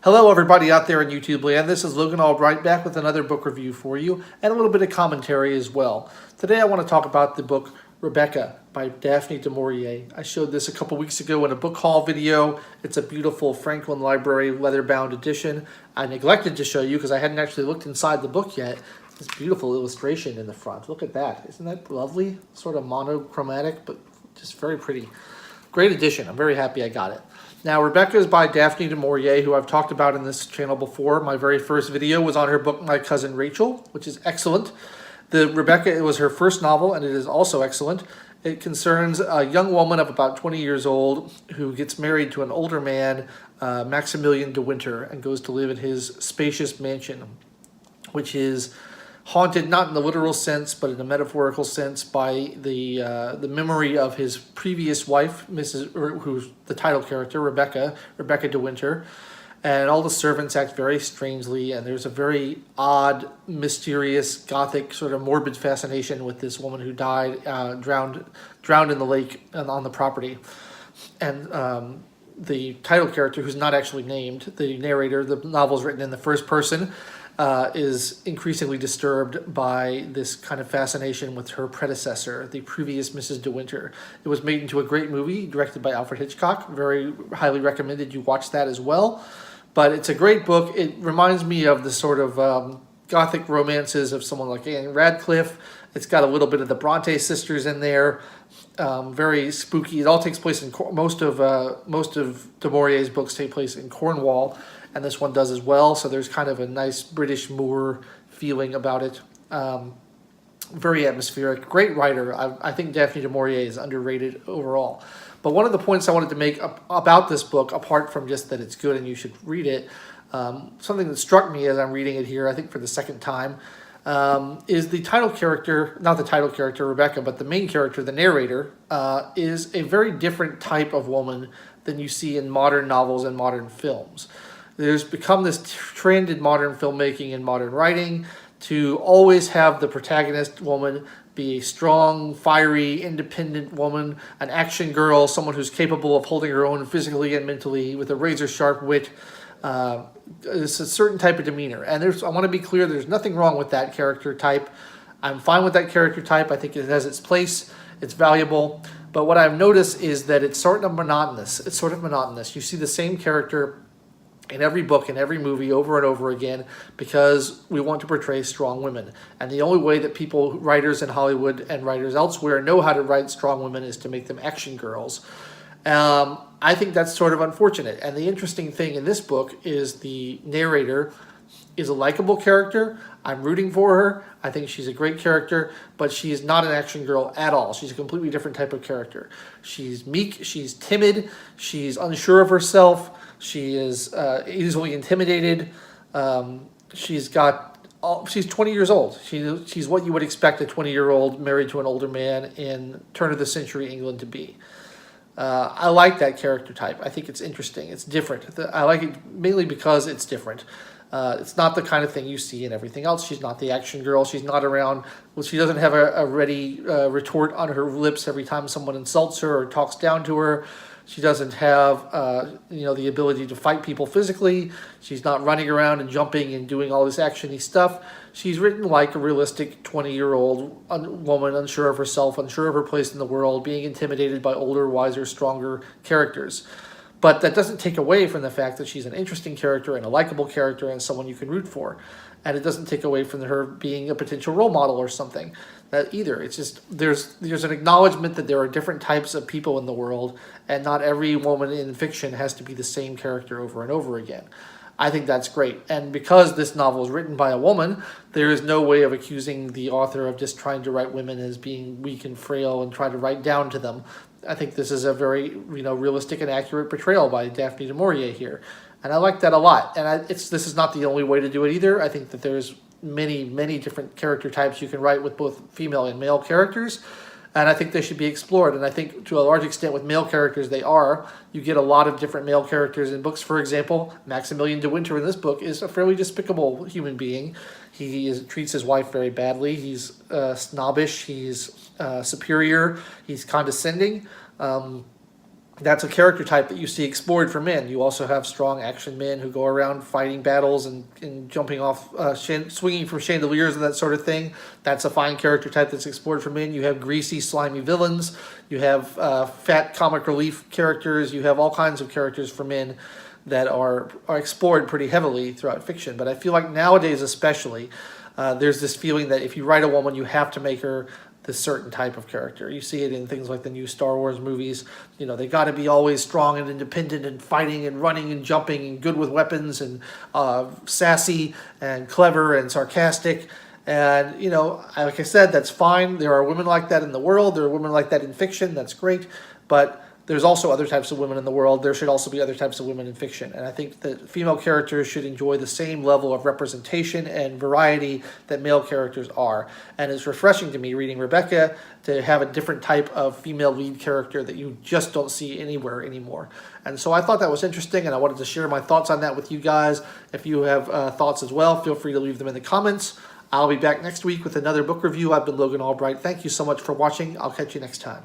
Hello, everybody out there in YouTube land. This is Logan Albright back with another book review for you and a little bit of commentary as well. Today I want to talk about the book Rebecca by Daphne du Maurier. I showed this a couple weeks ago in a book haul video. It's a beautiful Franklin Library leather-bound edition. I neglected to show you because I hadn't actually looked inside the book yet. This beautiful illustration in the front. Look at that. Isn't that lovely? Sort of monochromatic, but just very pretty. Great edition. I'm very happy I got it. Now, Rebecca is by Daphne du Maurier, who I've talked about in this channel before. My very first video was on her book, My Cousin Rachel, which is excellent. Rebecca, it was her first novel, and it is also excellent. It concerns a young woman of about 20 years old who gets married to an older man, Maximilian de Winter, and goes to live in his spacious mansion, which is haunted not in the literal sense, but in the metaphorical sense by the memory of his previous wife, who's the title character, Rebecca de Winter, and all the servants act very strangely, and there's a very odd, mysterious, Gothic, sort of morbid fascination with this woman who died, drowned in the lake and on the property, and the title character, who's not actually named, the narrator, the novel is written in the first person, is increasingly disturbed by this kind of fascination with her predecessor, the previous Mrs. de Winter. It was made into a great movie directed by Alfred Hitchcock. Very highly recommended you watch that as well. But it's a great book. It reminds me of the sort of Gothic romances of someone like Anne Radcliffe. It's got a little bit of the Bronte sisters in there. Very spooky. It all takes place in most of du Maurier's books take place in Cornwall, and this one does as well. So there's kind of a nice British moor feeling about it. Very atmospheric. Great writer. I think Daphne du Maurier is underrated overall. But one of the points I wanted to make about this book, apart from just that it's good and you should read it, something that struck me as I'm reading it here, I think for the second time, is the title character, not the title character, Rebecca, but the main character, the narrator, is a very different type of woman than you see in modern novels and modern films. There's become this trend in modern filmmaking and modern writing to always have the protagonist woman be a strong, fiery, independent woman, an action girl, someone who's capable of holding her own physically and mentally with a razor-sharp wit. It's a certain type of demeanor. And I want to be clear, there's nothing wrong with that character type. I'm fine with that character type. I think it has its place. It's valuable. But what I've noticed is that it's sort of monotonous. You see the same character in every book, in every movie, over and over again, because we want to portray strong women. And the only way that writers in Hollywood and writers elsewhere know how to write strong women is to make them action girls. I think that's sort of unfortunate. And the interesting thing in this book is the narrator is a likable character. I'm rooting for her. I think she's a great character, but she is not an action girl at all. She's a completely different type of character. She's meek, she's timid, she's unsure of herself, she is easily intimidated. She's 20 years old. She's what you would expect a 20-year-old married to an older man in turn-of-the-century England to be. I like that character type. I think it's interesting. It's different. I like it mainly because it's different. It's not the kind of thing you see in everything else. She's not the action girl. She's not around. Well, she doesn't have a ready retort on her lips every time someone insults her or talks down to her. She doesn't have the ability to fight people physically. She's not running around and jumping and doing all this action-y stuff. She's written like a realistic 20-year-old woman, unsure of herself, unsure of her place in the world, being intimidated by older, wiser, stronger characters. But that doesn't take away from the fact that she's an interesting character and a likable character and someone you can root for. And it doesn't take away from her being a potential role model or something either. It's just there's an acknowledgement that there are different types of people in the world, and not every woman in fiction has to be the same character over and over again. I think that's great. And because this novel is written by a woman, there is no way of accusing the author of just trying to write women as being weak and frail and try to write down to them. I think this is a very realistic and accurate portrayal by Daphne du Maurier here. And I like that a lot. And this is not the only way to do it either. I think that there's many different character types you can write with both female and male characters. And I think they should be explored. And I think to a large extent with male characters they are. You get a lot of different male characters in books. For example, Maximilian de Winter in this book is a fairly despicable human being. He treats his wife very badly. He's snobbish. He's superior. He's condescending. that's a character type that you see explored for men. You also have strong action men who go around fighting battles and jumping off, swinging from chandeliers and that sort of thing. That's a fine character type that's explored for men. You have greasy, slimy villains. You have fat comic relief characters. You have all kinds of characters for men that are explored pretty heavily throughout fiction. But I feel like nowadays especially, there's this feeling that if you write a woman, you have to make her this certain type of character. You see it in things like the new Star Wars movies. You know, they got to be always strong and independent and fighting and running and jumping and good with weapons and sassy and clever and sarcastic. And, you know, like I said, that's fine. There are women like that in the world. There are women like that in fiction. That's great. But there's also other types of women in the world. There should also be other types of women in fiction. And I think that female characters should enjoy the same level of representation and variety that male characters are. And it's refreshing to me reading Rebecca to have a different type of female lead character that you just don't see anywhere anymore. And so I thought that was interesting, and I wanted to share my thoughts on that with you guys. If you have thoughts as well, feel free to leave them in the comments. I'll be back next week with another book review. I've been Logan Albright. Thank you so much for watching. I'll catch you next time.